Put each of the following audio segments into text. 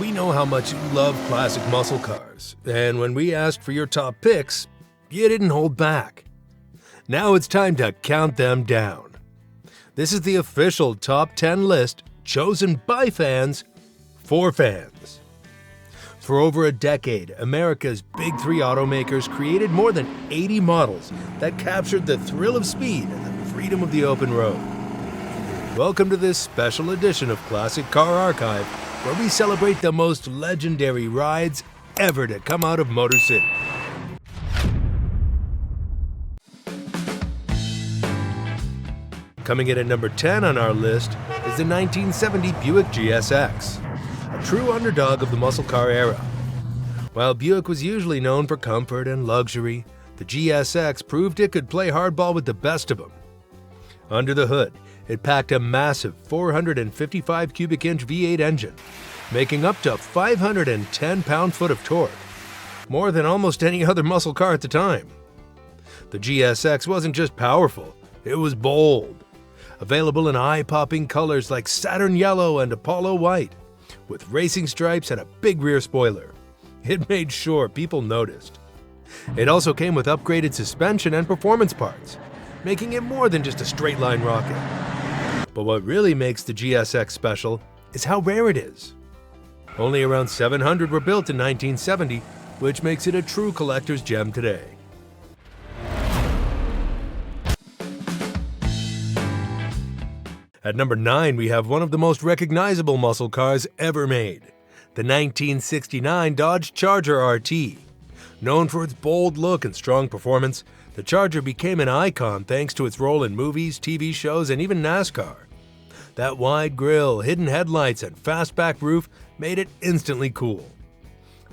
We know how much you love classic muscle cars, and when we asked for your top picks, you didn't hold back. Now it's time to count them down. This is the official top 10 list chosen by fans for fans. For over a decade, America's big three automakers created more than 80 models that captured the thrill of speed and the freedom of the open road. Welcome to this special edition of Classic Car Archive, where we celebrate the most legendary rides ever to come out of Motor City. Coming in at number 10 on our list is the 1970 Buick GSX, a true underdog of the muscle car era. While Buick was usually known for comfort and luxury, the GSX proved it could play hardball with the best of them. Under the hood, it packed a massive 455 cubic inch V8 engine, making up to 510 pound-foot of torque, more than almost any other muscle car at the time. The GSX wasn't just powerful, it was bold. Available in eye-popping colors like Saturn Yellow and Apollo White, with racing stripes and a big rear spoiler. It made sure people noticed. It also came with upgraded suspension and performance parts, making it more than just a straight-line rocket. But what really makes the GSX special is how rare it is. Only around 700 were built in 1970, which makes it a true collector's gem today. At number 9, we have one of the most recognizable muscle cars ever made, the 1969 Dodge Charger RT. Known for its bold look and strong performance, the Charger became an icon thanks to its role in movies, TV shows, and even NASCAR. That wide grille, hidden headlights, and fastback roof made it instantly cool.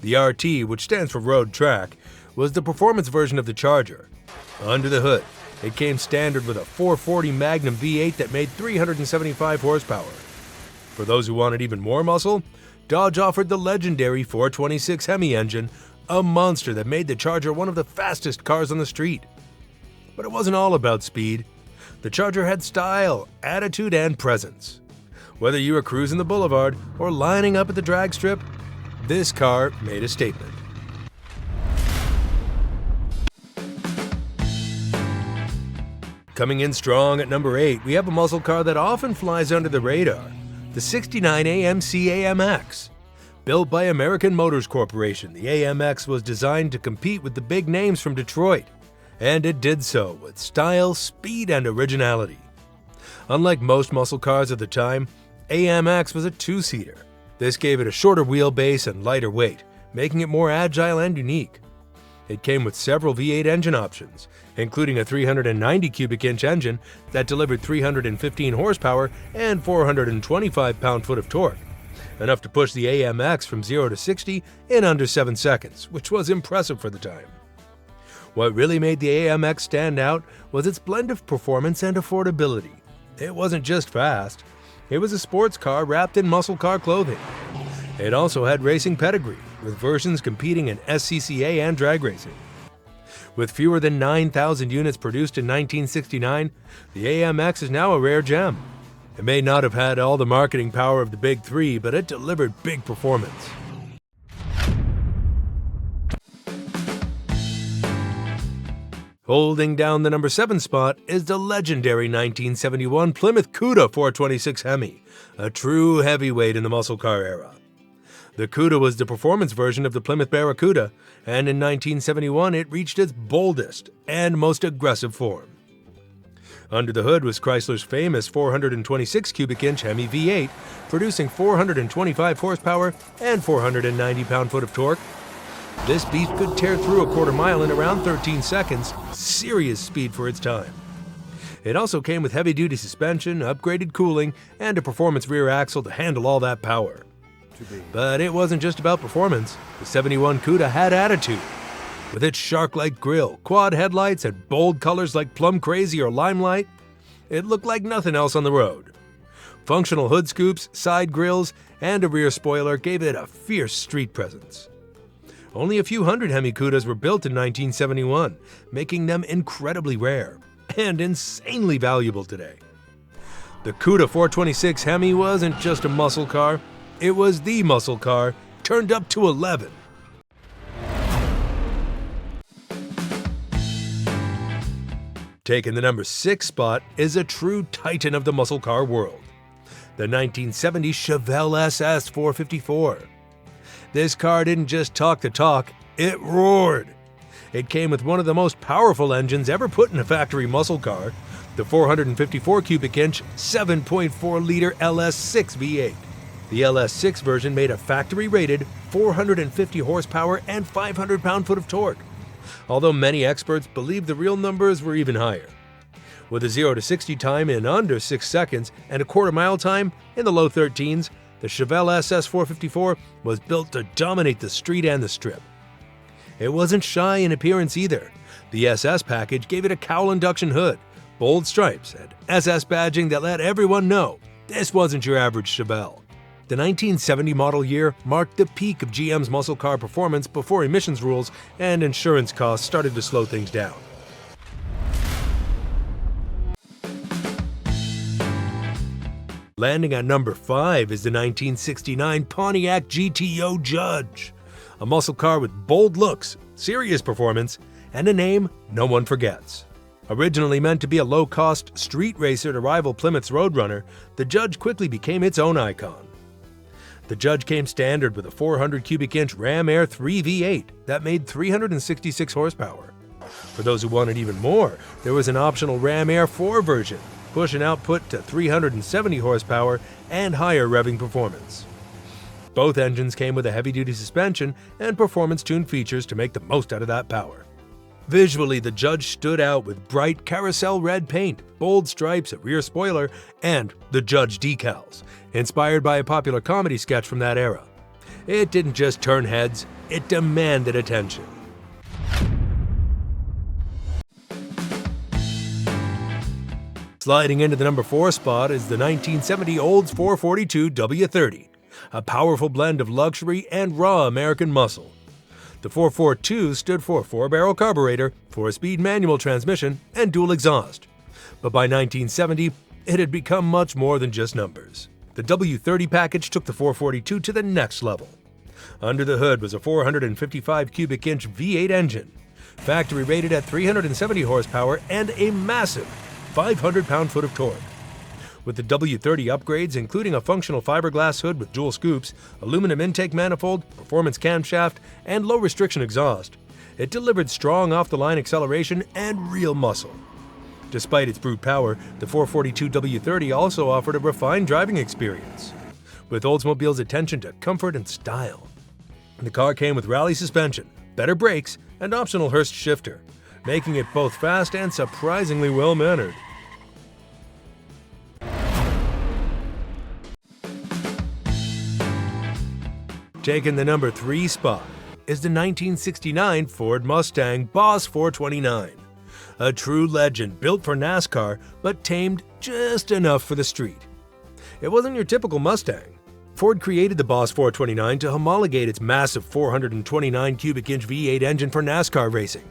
The RT, which stands for Road Track, was the performance version of the Charger. Under the hood, it came standard with a 440 Magnum V8 that made 375 horsepower. For those who wanted even more muscle, Dodge offered the legendary 426 HEMI engine, a monster that made the Charger one of the fastest cars on the street. But it wasn't all about speed. The Charger had style, attitude, and presence. Whether you were cruising the boulevard or lining up at the drag strip, this car made a statement. Coming in strong at number 8, we have a muscle car that often flies under the radar, the 69 AMC AMX. Built by American Motors Corporation, the AMX was designed to compete with the big names from Detroit, and it did so with style, speed, and originality. Unlike most muscle cars of the time, AMX was a two-seater. This gave it a shorter wheelbase and lighter weight, making it more agile and unique. It came with several V8 engine options, including a 390 cubic inch engine that delivered 315 horsepower and 425 pound-foot of torque, enough to push the AMX from 0 to 60 in under 7 seconds, which was impressive for the time. What really made the AMX stand out was its blend of performance and affordability. It wasn't just fast, it was a sports car wrapped in muscle car clothing. It also had racing pedigree, with versions competing in SCCA and drag racing. With fewer than 9,000 units produced in 1969, the AMX is now a rare gem. It may not have had all the marketing power of the big three, but it delivered big performance. Holding down the number 7 spot is the legendary 1971 Plymouth Cuda 426 HEMI, a true heavyweight in the muscle car era. The Cuda was the performance version of the Plymouth Barracuda, and in 1971 it reached its boldest and most aggressive form. Under the hood was Chrysler's famous 426 cubic inch HEMI V8, producing 425 horsepower and 490 pound-foot of torque. This beast could tear through a quarter mile in around 13 seconds, serious speed for its time. It also came with heavy-duty suspension, upgraded cooling, and a performance rear axle to handle all that power. But it wasn't just about performance. The 71 Cuda had attitude. With its shark-like grille, quad headlights, and bold colors like Plum Crazy or Limelight, it looked like nothing else on the road. Functional hood scoops, side grills, and a rear spoiler gave it a fierce street presence. Only a few hundred HEMI Cudas were built in 1971, making them incredibly rare and insanely valuable today. The Cuda 426 HEMI wasn't just a muscle car, It was the muscle car turned up to 11. Taking the number 6 spot is a true titan of the muscle car world, the 1970 Chevelle SS 454. This car didn't just talk the talk, it roared. It came with one of the most powerful engines ever put in a factory muscle car, the 454 cubic inch 7.4-liter LS6 V8. The LS6 version made a factory-rated 450 horsepower and 500 pound-foot of torque, although many experts believe the real numbers were even higher. With a 0 to 60 time in under 6 seconds and a quarter-mile time in the low 13s, the Chevelle SS 454 was built to dominate the street and the strip. It wasn't shy in appearance either. The SS package gave it a cowl induction hood, bold stripes, and SS badging that let everyone know this wasn't your average Chevelle. The 1970 model year marked the peak of GM's muscle car performance before emissions rules and insurance costs started to slow things down. Landing at number 5 is the 1969 Pontiac GTO Judge, a muscle car with bold looks, serious performance, and a name no one forgets. Originally meant to be a low-cost street racer to rival Plymouth's Roadrunner, the Judge quickly became its own icon. The Judge came standard with a 400 cubic inch Ram Air 3 V8 that made 366 horsepower. For those who wanted even more, there was an optional Ram Air 4 version, pushing output to 370 horsepower and higher revving performance. Both engines came with a heavy-duty suspension and performance-tuned features to make the most out of that power. Visually, the Judge stood out with bright carousel red paint, bold stripes, a rear spoiler, and the Judge decals, inspired by a popular comedy sketch from that era. It didn't just turn heads, it demanded attention. Sliding into the number 4 spot is the 1970 Olds 442 W30, a powerful blend of luxury and raw American muscle. The 442 stood for a 4-barrel carburetor, 4-speed manual transmission, and dual exhaust. But by 1970, it had become much more than just numbers. The W30 package took the 442 to the next level. Under the hood was a 455 cubic inch V8 engine, factory rated at 370 horsepower and a massive 500 pound-foot of torque. With the W30 upgrades, including a functional fiberglass hood with dual scoops, aluminum intake manifold, performance camshaft, and low-restriction exhaust, it delivered strong off-the-line acceleration and real muscle. Despite its brute power, the 442 W30 also offered a refined driving experience, with Oldsmobile's attention to comfort and style. The car came with rally suspension, better brakes, and optional Hurst shifter, making it both fast and surprisingly well-mannered. Taking the number 3 spot is the 1969 Ford Mustang Boss 429, a true legend built for NASCAR but tamed just enough for the street. It wasn't your typical Mustang. Ford created the Boss 429 to homologate its massive 429 cubic inch V8 engine for NASCAR racing.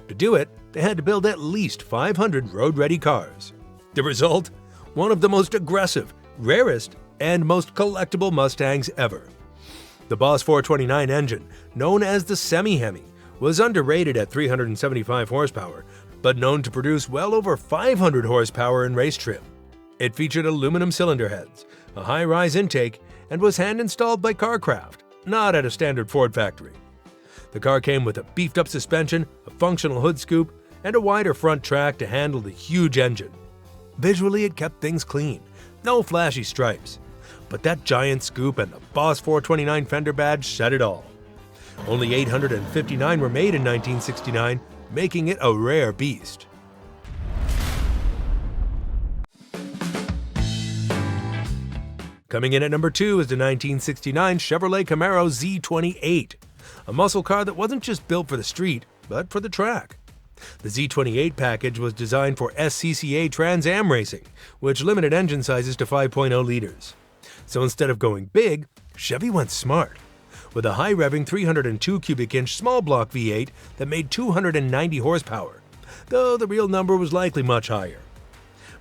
To do it, they had to build at least 500 road-ready cars. The result? One of the most aggressive, rarest, and most collectible Mustangs ever. The Boss 429 engine, known as the semi-HEMI, was underrated at 375 horsepower, but known to produce well over 500 horsepower in race trim. It featured aluminum cylinder heads, a high-rise intake, and was hand-installed by Carcraft, not at a standard Ford factory. The car came with a beefed-up suspension, a functional hood scoop, and a wider front track to handle the huge engine. Visually, it kept things clean, no flashy stripes. But that giant scoop and the Boss 429 fender badge said it all. Only 859 were made in 1969, making it a rare beast. Coming in at number 2 is the 1969 Chevrolet Camaro Z28, a muscle car that wasn't just built for the street, but for the track. The Z28 package was designed for SCCA Trans Am racing, which limited engine sizes to 5.0 liters. So instead of going big, Chevy went smart, with a high-revving 302 cubic inch small block V8 that made 290 horsepower, though the real number was likely much higher.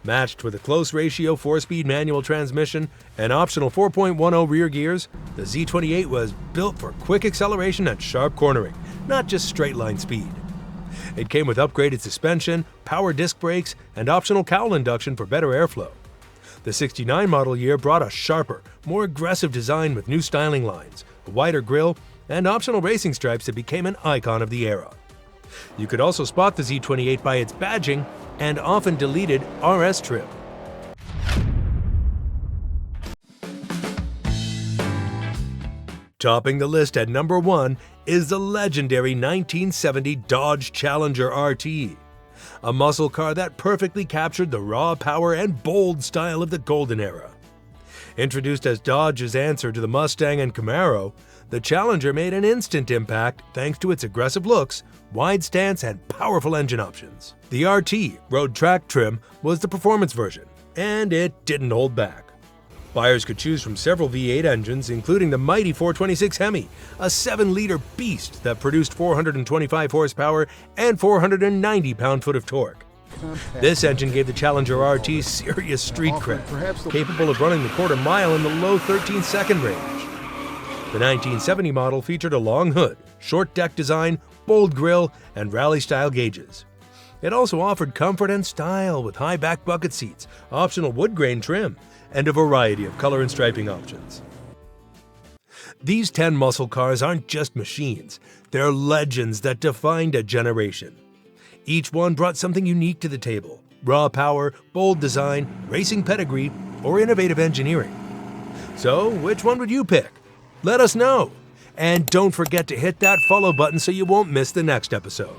Matched with a close ratio 4-speed manual transmission and optional 4.10 rear gears, the Z28 was built for quick acceleration and sharp cornering, not just straight-line speed. It came with upgraded suspension, power disc brakes, and optional cowl induction for better airflow. The '69 model year brought a sharper, more aggressive design with new styling lines, a wider grille, and optional racing stripes that became an icon of the era. You could also spot the Z28 by its badging and often deleted RS trim. Topping the list at number 1 is the legendary 1970 Dodge Challenger RT, a muscle car that perfectly captured the raw power and bold style of the golden era. Introduced as Dodge's answer to the Mustang and Camaro, the Challenger made an instant impact thanks to its aggressive looks, wide stance, and powerful engine options. The RT road track trim was the performance version, and it didn't hold back. Buyers could choose from several V8 engines, including the mighty 426 HEMI, a 7-liter beast that produced 425 horsepower and 490 pound-foot of torque. This engine gave the Challenger RT serious street cred, capable of running the quarter mile in the low 13-second range. The 1970 model featured a long hood, short deck design, bold grille, and rally-style gauges. It also offered comfort and style with high back bucket seats, optional wood grain trim, and a variety of color and striping options. These 10 muscle cars aren't just machines, they're legends that defined a generation. Each one brought something unique to the table: raw power, bold design, racing pedigree, or innovative engineering. So, which one would you pick? Let us know! And don't forget to hit that follow button so you won't miss the next episode.